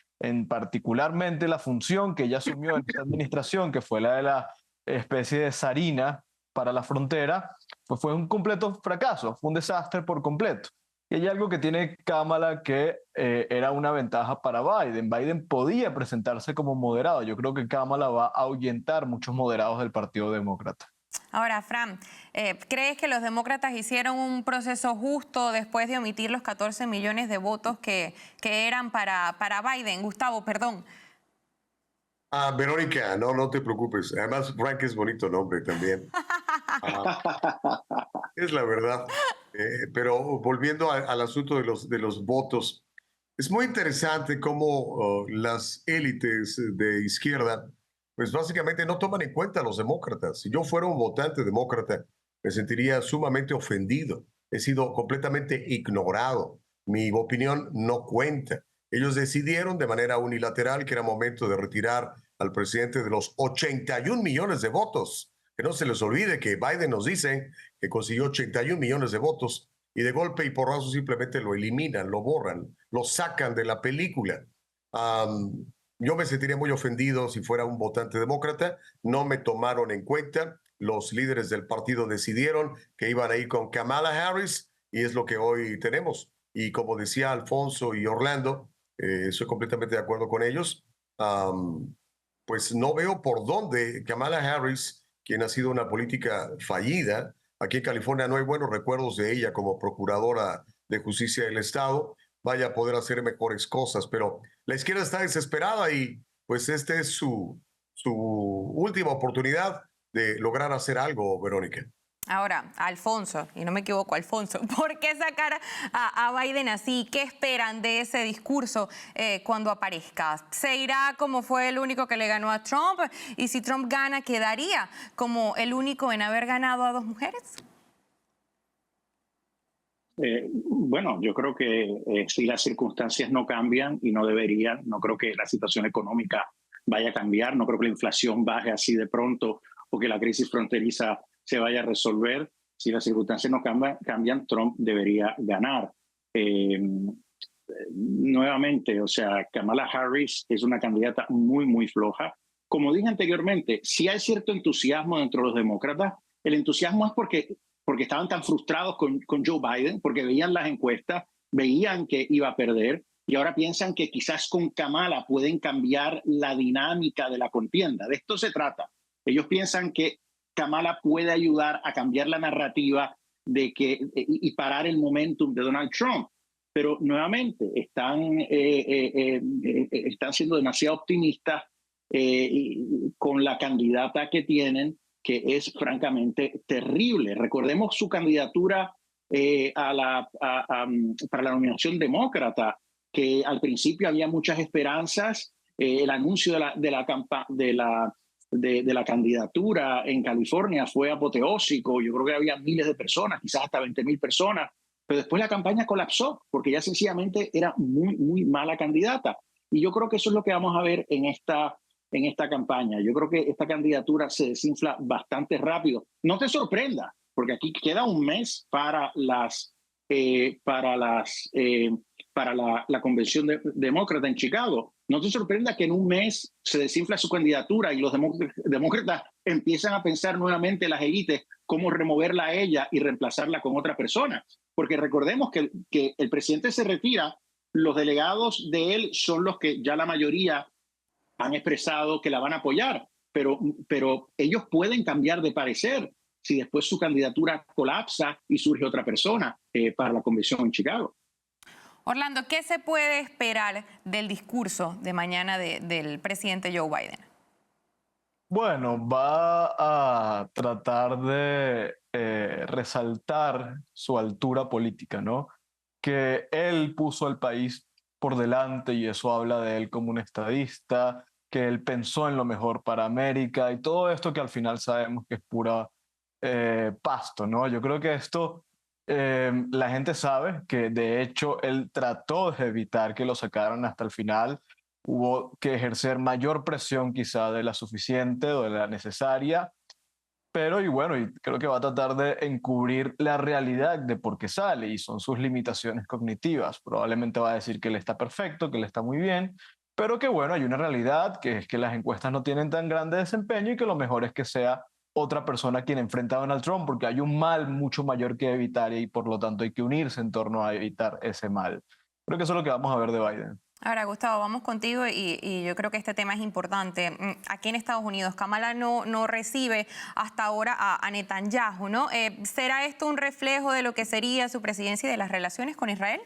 C: particularmente la función que ella asumió en esta administración, que fue la de la especie de zarina para la frontera, pues fue un completo fracaso, fue un desastre por completo. Y hay algo que tiene Kamala que era una ventaja para Biden. Biden podía presentarse como moderado. Yo creo que Kamala va a ahuyentar muchos moderados del Partido Demócrata.
A: Ahora, Fran, ¿crees que los demócratas hicieron un proceso justo después de omitir los 14 millones de votos que eran para Biden? Gustavo, perdón.
G: Verónica, no te preocupes. Además, Frank es bonito nombre también. Es la verdad. Pero volviendo al asunto de los votos, es muy interesante cómo las élites de izquierda, pues básicamente no toman en cuenta a los demócratas. Si yo fuera un votante demócrata, me sentiría sumamente ofendido. He sido completamente ignorado. Mi opinión no cuenta. Ellos decidieron de manera unilateral que era momento de retirar al presidente de los 81 millones de votos. Que no se les olvide que Biden nos dice que consiguió 81 millones de votos y de golpe y porrazo simplemente lo eliminan, lo borran, lo sacan de la película. Yo me sentiría muy ofendido si fuera un votante demócrata. No me tomaron en cuenta. Los líderes del partido decidieron que iban a ir con Kamala Harris y es lo que hoy tenemos. Y como decía Alfonso y Orlando, estoy completamente de acuerdo con ellos. Pues no veo por dónde Kamala Harris, quien ha sido una política fallida, aquí en California no hay buenos recuerdos de ella como procuradora de justicia del Estado, vaya a poder hacer mejores cosas, pero la izquierda está desesperada y pues esta es su última oportunidad de lograr hacer algo, Verónica.
A: Ahora, Alfonso, y no me equivoco, Alfonso, ¿por qué sacar a Biden así? ¿Qué esperan de ese discurso cuando aparezca? ¿Se irá como fue el único que le ganó a Trump? Y si Trump gana, ¿quedaría como el único en haber ganado a 2 mujeres?
I: Bueno, yo creo que si las circunstancias no cambian y no deberían, no creo que la situación económica vaya a cambiar, no creo que la inflación baje así de pronto o que la crisis fronteriza se vaya a resolver. Si las circunstancias no cambian, Trump debería ganar. Nuevamente, o sea, Kamala Harris es una candidata muy, muy floja. Como dije anteriormente, si hay cierto entusiasmo dentro de los demócratas, el entusiasmo es porque estaban tan frustrados con Joe Biden, porque veían las encuestas, veían que iba a perder y ahora piensan que quizás con Kamala pueden cambiar la dinámica de la contienda. De esto se trata. Ellos piensan que Kamala puede ayudar a cambiar la narrativa y parar el momentum de Donald Trump. Pero nuevamente están siendo demasiado optimistas con la candidata que tienen, que es francamente terrible. Recordemos su candidatura para la nominación demócrata, que al principio había muchas esperanzas. El anuncio de la candidatura en California fue apoteósico. Yo creo que había miles de personas, quizás hasta 20,000 personas. Pero después la campaña colapsó porque ya sencillamente era muy, muy mala candidata. Y yo creo que eso es lo que vamos a ver en esta campaña. Yo creo que esta candidatura se desinfla bastante rápido. No te sorprenda, porque aquí queda un mes para la convención demócrata en Chicago. No te sorprenda que en un mes se desinfla su candidatura y los demócratas empiezan a pensar nuevamente las élites cómo removerla a ella y reemplazarla con otra persona. Porque recordemos que el presidente se retira, los delegados de él son los que ya la mayoría han expresado que la van a apoyar, pero ellos pueden cambiar de parecer si después su candidatura colapsa y surge otra persona para la convención en Chicago.
A: Orlando, ¿qué se puede esperar del discurso de mañana del presidente Joe Biden?
C: Bueno, va a tratar de resaltar su altura política, ¿no? Que él puso al país por delante y eso habla de él como un estadista, que él pensó en lo mejor para América y todo esto que al final sabemos que es pura pasto, ¿no? Yo creo que esto la gente sabe que de hecho él trató de evitar que lo sacaran hasta el final. Hubo que ejercer mayor presión quizá de la suficiente o de la necesaria, pero y creo que va a tratar de encubrir la realidad de por qué sale y son sus limitaciones cognitivas. Probablemente va a decir que él está perfecto, que él está muy bien, pero que hay una realidad que es que las encuestas no tienen tan grande desempeño y que lo mejor es que sea otra persona quien enfrenta a Donald Trump, porque hay un mal mucho mayor que evitar y por lo tanto hay que unirse en torno a evitar ese mal. Creo que eso es lo que vamos a ver de Biden.
A: Ahora, Gustavo, vamos contigo y yo creo que este tema es importante. Aquí en Estados Unidos, Kamala no recibe hasta ahora a Netanyahu, ¿no? ¿Será esto un reflejo de lo que sería su presidencia y de las relaciones con Israel?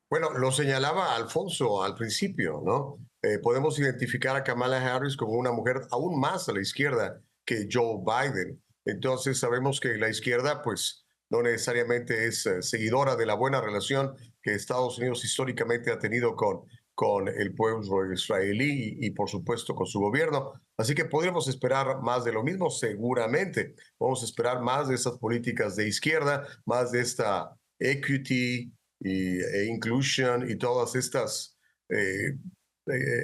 J: Bueno, lo señalaba Alfonso al principio, ¿no? Podemos identificar a Kamala Harris como una mujer aún más a la izquierda que Joe Biden. Entonces sabemos que la izquierda, pues, no necesariamente es seguidora de la buena relación que Estados Unidos históricamente ha tenido con el pueblo israelí y por supuesto con su gobierno. Así que podríamos esperar más de lo mismo, seguramente. Vamos a esperar más de esas políticas de izquierda, más de esta equity e inclusion y todas estas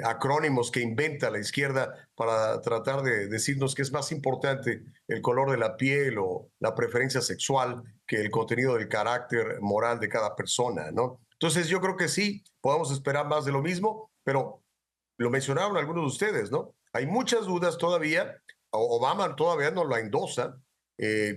J: acrónimos que inventa la izquierda para tratar de decirnos que es más importante el color de la piel o la preferencia sexual que el contenido del carácter moral de cada persona, ¿no? Entonces yo creo que sí, podemos esperar más de lo mismo, pero lo mencionaron algunos de ustedes, ¿no? Hay muchas dudas todavía, Obama todavía no la endosa,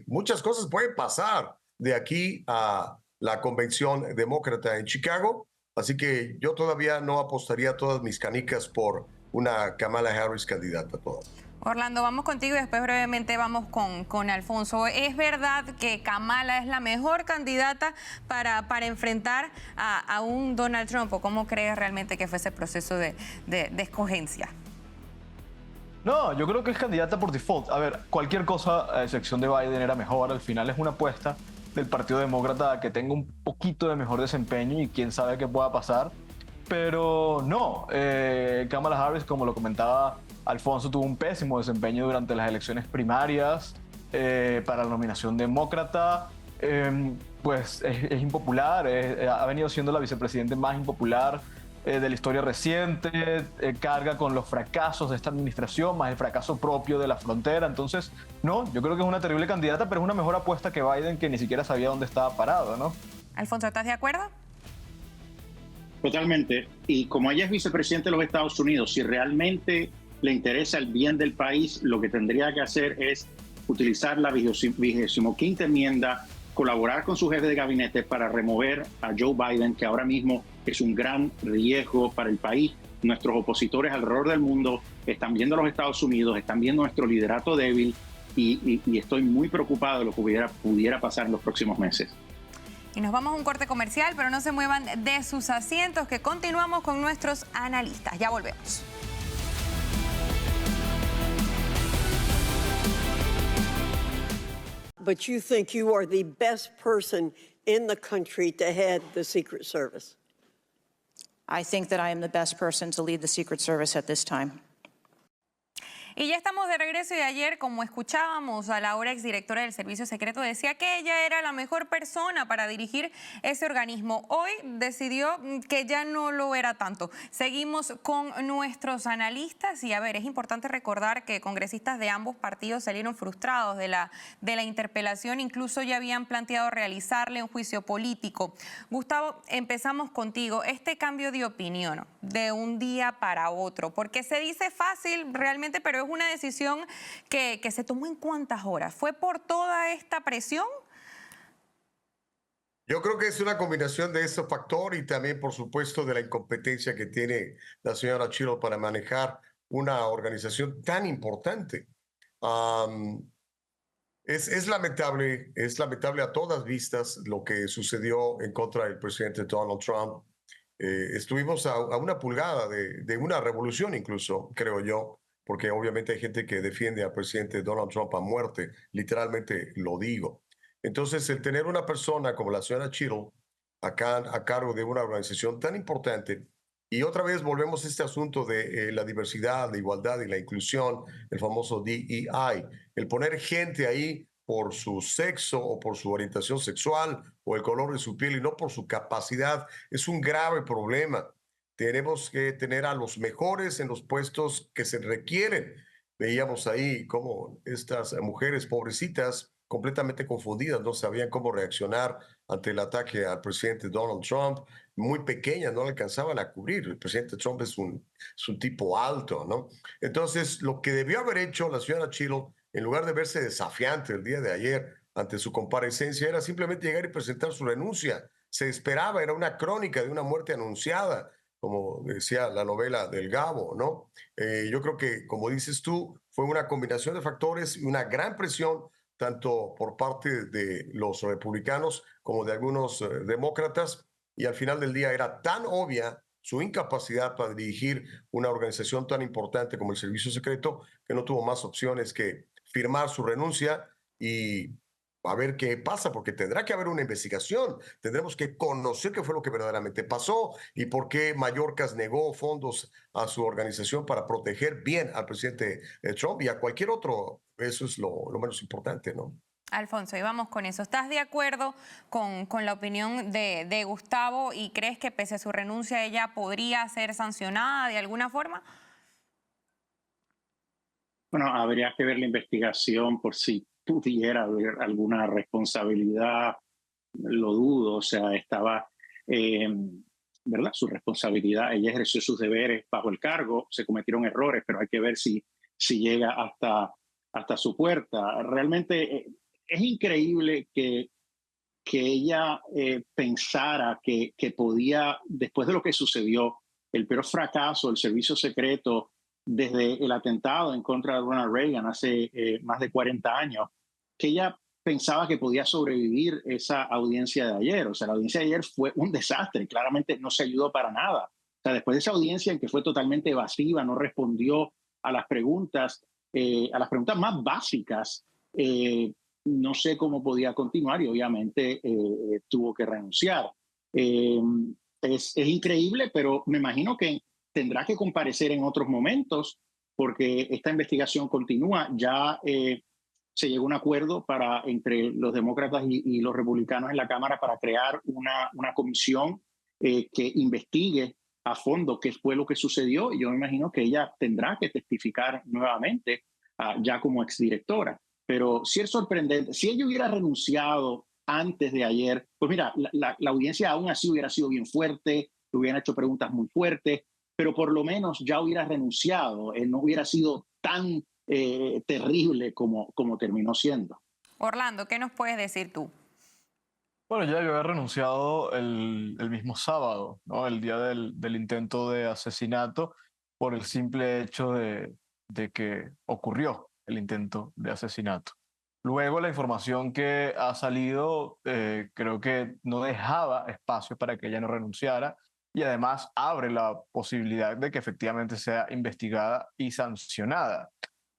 J: muchas cosas pueden pasar de aquí a la convención demócrata en Chicago. Así que yo todavía no apostaría todas mis canicas por una Kamala Harris candidata todavía.
A: Orlando, vamos contigo y después brevemente vamos con Alfonso. ¿Es verdad que Kamala es la mejor candidata para enfrentar a un Donald Trump? ¿O cómo crees realmente que fue ese proceso de escogencia?
C: No, yo creo que es candidata por default. A ver, cualquier cosa a excepción de Biden era mejor. Al final es una apuesta del Partido Demócrata a que tenga un poquito de mejor desempeño y quién sabe qué pueda pasar. Pero no, Kamala Harris, como lo comentaba Alfonso, tuvo un pésimo desempeño durante las elecciones primarias para la nominación demócrata. Pues es impopular, ha venido siendo la vicepresidenta más impopular de la historia reciente, carga con los fracasos de esta administración, más el fracaso propio de la frontera. Entonces, no, yo creo que es una terrible candidata, pero es una mejor apuesta que Biden, que ni siquiera sabía dónde estaba parado, ¿no?
A: Alfonso, ¿estás de acuerdo?
I: Totalmente. Y como ella es vicepresidente de los Estados Unidos, si realmente le interesa el bien del país, lo que tendría que hacer es utilizar la 25ª enmienda, colaborar con su jefe de gabinete para remover a Joe Biden, que ahora mismo es un gran riesgo para el país. Nuestros opositores alrededor del mundo están viendo a los Estados Unidos, están viendo nuestro liderato débil y estoy muy preocupado de lo que pudiera pasar en los próximos meses.
A: Y nos vamos a un corte comercial, pero no se muevan de sus asientos, que continuamos con nuestros analistas. Ya volvemos.
K: But you think you are the best person in the country to head the Secret Service?
L: I think that I am the best person to lead the Secret Service at this time.
A: Y ya estamos de regreso y ayer, como escuchábamos a la ahora exdirectora del Servicio Secreto, decía que ella era la mejor persona para dirigir ese organismo. Hoy decidió que ya no lo era tanto. Seguimos con nuestros analistas y a ver, es importante recordar que congresistas de ambos partidos salieron frustrados de la interpelación, incluso ya habían planteado realizarle un juicio político. Gustavo, empezamos contigo. Este cambio de opinión de un día para otro, porque se dice fácil realmente, pero es una decisión que se tomó en cuántas horas. ¿Fue por toda esta presión?
J: Yo creo que es una combinación de ese factor y también, por supuesto, de la incompetencia que tiene la señora Chilo para manejar una organización tan importante. Es lamentable a todas vistas lo que sucedió en contra del presidente Donald Trump. Estuvimos a una pulgada de una revolución incluso, creo yo, porque obviamente hay gente que defiende al presidente Donald Trump a muerte, literalmente lo digo. Entonces, el tener una persona como la señora Chittle acá a cargo de una organización tan importante, y otra vez volvemos a este asunto de la diversidad, la igualdad y la inclusión, el famoso DEI, el poner gente ahí por su sexo o por su orientación sexual o el color de su piel y no por su capacidad, es un grave problema. Tenemos que tener a los mejores en los puestos que se requieren. Veíamos ahí cómo estas mujeres pobrecitas, completamente confundidas, no sabían cómo reaccionar ante el ataque al presidente Donald Trump, muy pequeñas, no le alcanzaban a cubrir. El presidente Trump es un tipo alto, ¿no? Entonces, lo que debió haber hecho la señora Chittle, en lugar de verse desafiante el día de ayer ante su comparecencia, era simplemente llegar y presentar su renuncia. Se esperaba, era una crónica de una muerte anunciada, como decía la novela del Gabo, ¿no? Yo creo que, como dices tú, fue una combinación de factores y una gran presión, tanto por parte de los republicanos como de algunos demócratas, y al final del día era tan obvia su incapacidad para dirigir una organización tan importante como el Servicio Secreto, que no tuvo más opciones que firmar su renuncia y a ver qué pasa, porque tendrá que haber una investigación. Tendremos que conocer qué fue lo que verdaderamente pasó y por qué Mayorkas negó fondos a su organización para proteger bien al presidente Trump y a cualquier otro. Eso es lo menos importante, ¿no?
A: Alfonso, y vamos con eso. ¿Estás de acuerdo con la opinión de Gustavo y crees que pese a su renuncia ella podría ser sancionada de alguna forma?
I: Bueno, habría que ver la investigación por si pudiera haber alguna responsabilidad, lo dudo, o sea, estaba, ¿verdad? Su responsabilidad, ella ejerció sus deberes bajo el cargo, se cometieron errores, pero hay que ver si llega hasta su puerta. Realmente es increíble que ella pensara que podía, después de lo que sucedió, el peor fracaso del servicio secreto desde el atentado en contra de Ronald Reagan hace más de 40 años, que ella pensaba que podía sobrevivir esa audiencia de ayer. O sea, la audiencia de ayer fue un desastre, claramente no se ayudó para nada. O sea, después de esa audiencia en que fue totalmente evasiva, no respondió a las preguntas más básicas, no sé cómo podía continuar y obviamente tuvo que renunciar. Es increíble, pero me imagino que tendrá que comparecer en otros momentos porque esta investigación continúa. Ya se llegó a un acuerdo entre los demócratas y los republicanos en la Cámara para crear una comisión que investigue a fondo qué fue lo que sucedió. Y yo me imagino que ella tendrá que testificar nuevamente ya como exdirectora. Pero sí es sorprendente. Si ella hubiera renunciado antes de ayer, pues mira, la audiencia aún así hubiera sido bien fuerte, le hubieran hecho preguntas muy fuertes, pero por lo menos ya hubiera renunciado, no hubiera sido tan terrible como terminó siendo.
A: Orlando, ¿qué nos puedes decir tú?
C: Bueno, ya yo había renunciado el mismo sábado, ¿no? El día del intento de asesinato, por el simple hecho de que ocurrió el intento de asesinato. Luego la información que ha salido creo que no dejaba espacio para que ella no renunciara y además abre la posibilidad de que efectivamente sea investigada y sancionada.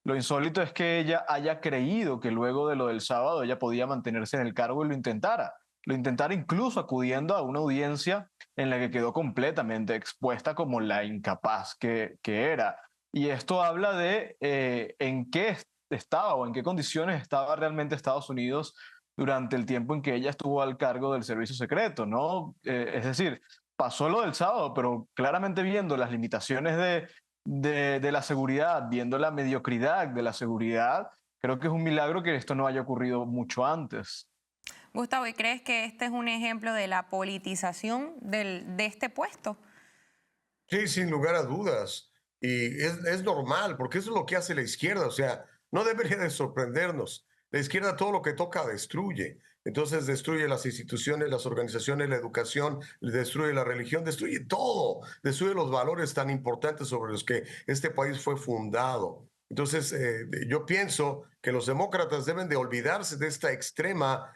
C: Lo insólito es que ella haya creído que luego de lo del sábado ella podía mantenerse en el cargo y lo intentara. Lo intentara incluso acudiendo a una audiencia en la que quedó completamente expuesta como la incapaz que era. Y esto habla de en qué estaba o en qué condiciones estaba realmente Estados Unidos durante el tiempo en que ella estuvo al cargo del servicio secreto, ¿no? Es decir, pasó lo del sábado, pero claramente viendo las limitaciones de la seguridad, viendo la mediocridad de la seguridad, creo que es un milagro que esto no haya ocurrido mucho antes.
A: Gustavo, ¿y crees que este es un ejemplo de la politización de este puesto?
J: Sí, sin lugar a dudas. Y es normal, porque eso es lo que hace la izquierda. O sea, no debería de sorprendernos. La izquierda todo lo que toca destruye. Entonces destruye las instituciones, las organizaciones, la educación, destruye la religión, destruye todo. Destruye los valores tan importantes sobre los que este país fue fundado. Entonces, yo pienso que los demócratas deben de olvidarse de esta extrema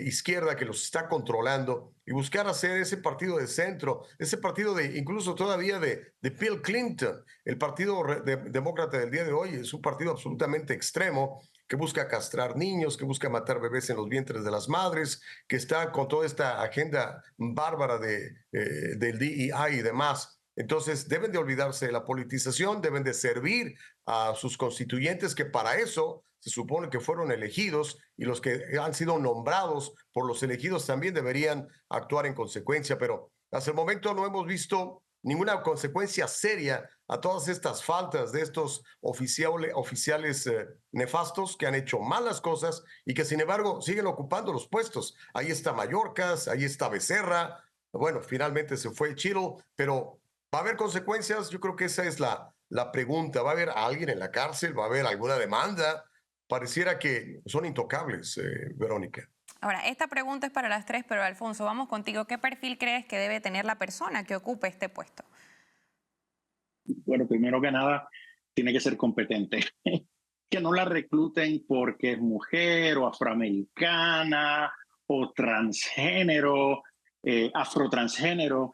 J: izquierda que los está controlando y buscar hacer ese partido de centro, ese partido incluso todavía de Bill Clinton. El partido demócrata del día de hoy es un partido absolutamente extremo que busca castrar niños, que busca matar bebés en los vientres de las madres, que está con toda esta agenda bárbara del DEI y demás. Entonces deben de olvidarse de la politización, deben de servir a sus constituyentes que para eso se supone que fueron elegidos y los que han sido nombrados por los elegidos también deberían actuar en consecuencia, pero hasta el momento no hemos visto ninguna consecuencia seria a todas estas faltas de estos oficiales nefastos que han hecho malas cosas y que sin embargo siguen ocupando los puestos. Ahí está Mayorkas, ahí está Becerra, bueno, finalmente se fue Chiro, pero ¿va a haber consecuencias? Yo creo que esa es la pregunta. ¿Va a haber alguien en la cárcel? ¿Va a haber alguna demanda? Pareciera que son intocables, Verónica.
A: Ahora, esta pregunta es para las tres, pero Alfonso, vamos contigo. ¿Qué perfil crees que debe tener la persona que ocupe este puesto?
I: Bueno, primero que nada, tiene que ser competente. Que no la recluten porque es mujer o afroamericana o transgénero, afrotransgénero.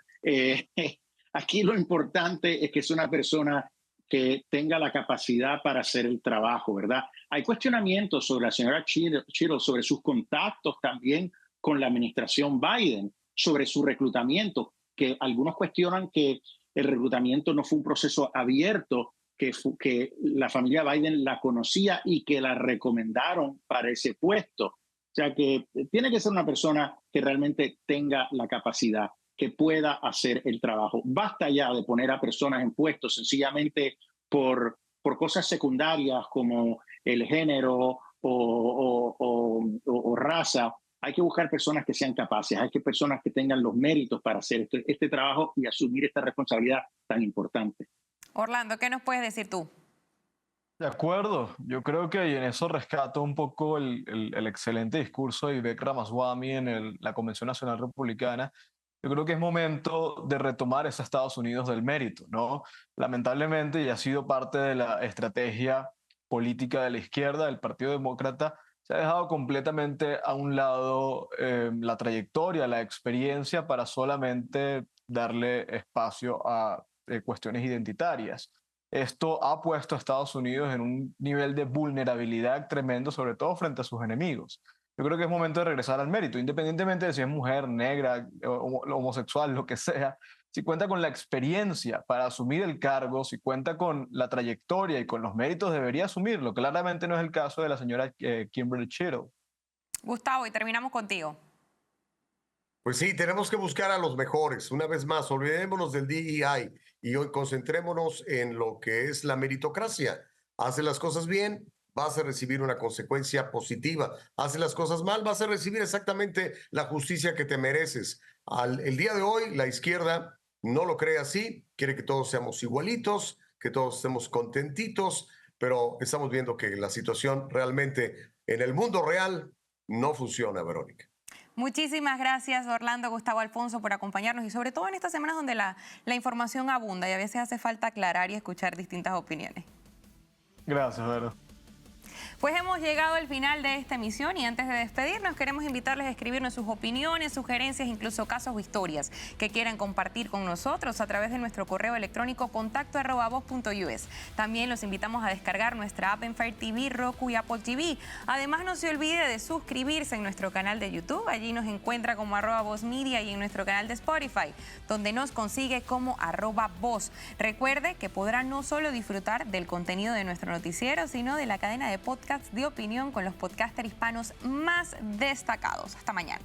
I: Aquí lo importante es que es una persona que tenga la capacidad para hacer el trabajo, ¿verdad? Hay cuestionamientos sobre la señora Chiro, sobre sus contactos también con la administración Biden, sobre su reclutamiento, que algunos cuestionan que el reclutamiento no fue un proceso abierto, que la familia Biden la conocía y que la recomendaron para ese puesto. O sea que tiene que ser una persona que realmente tenga la capacidad, que pueda hacer el trabajo. Basta ya de poner a personas en puestos sencillamente por cosas secundarias como el género o raza. Hay que buscar personas que sean capaces, hay que personas que tengan los méritos para hacer este trabajo y asumir esta responsabilidad tan importante.
A: Orlando, ¿qué nos puedes decir tú?
C: De acuerdo, yo creo que en eso rescato un poco el excelente discurso de Vivek Ramaswamy en la Convención Nacional Republicana. Yo creo que es momento de retomar ese Estados Unidos del mérito, ¿no? Lamentablemente, y ha sido parte de la estrategia política de la izquierda, del Partido Demócrata, se ha dejado completamente a un lado la trayectoria, la experiencia para solamente darle espacio a cuestiones identitarias. esto ha puesto a Estados Unidos en un nivel de vulnerabilidad tremendo, sobre todo frente a sus enemigos. Yo creo que es momento de regresar al mérito, independientemente de si es mujer, negra, homosexual, lo que sea. Si cuenta con la experiencia para asumir el cargo, si cuenta con la trayectoria y con los méritos, debería asumirlo. Claramente no es el caso de la señora Kimberly Chittle.
A: Gustavo, y terminamos contigo.
J: Pues sí, tenemos que buscar a los mejores. Una vez más, olvidémonos del DEI y hoy concentrémonos en lo que es la meritocracia. Hace las cosas bien, vas a recibir una consecuencia positiva. Hace las cosas mal, vas a recibir exactamente la justicia que te mereces. El día de hoy, la izquierda no lo cree así, quiere que todos seamos igualitos, que todos estemos contentitos, pero estamos viendo que la situación realmente en el mundo real no funciona, Verónica.
A: Muchísimas gracias, Orlando, Gustavo, Alfonso, por acompañarnos y sobre todo en estas semanas donde la información abunda y a veces hace falta aclarar y escuchar distintas opiniones.
C: Gracias, Vero.
A: Pues hemos llegado al final de esta emisión y antes de despedirnos queremos invitarles a escribirnos sus opiniones, sugerencias, incluso casos o historias que quieran compartir con nosotros a través de nuestro correo electrónico contacto@voz.us. También los invitamos a descargar nuestra app en Fire TV, Roku y Apple TV. Además no se olvide de suscribirse en nuestro canal de YouTube. Allí nos encuentra como @VozMedia y en nuestro canal de Spotify, donde nos consigue como @Voz. Recuerde que podrá no solo disfrutar del contenido de nuestro noticiero, sino de la cadena de podcast de opinión con los podcasters hispanos más destacados. Hasta mañana.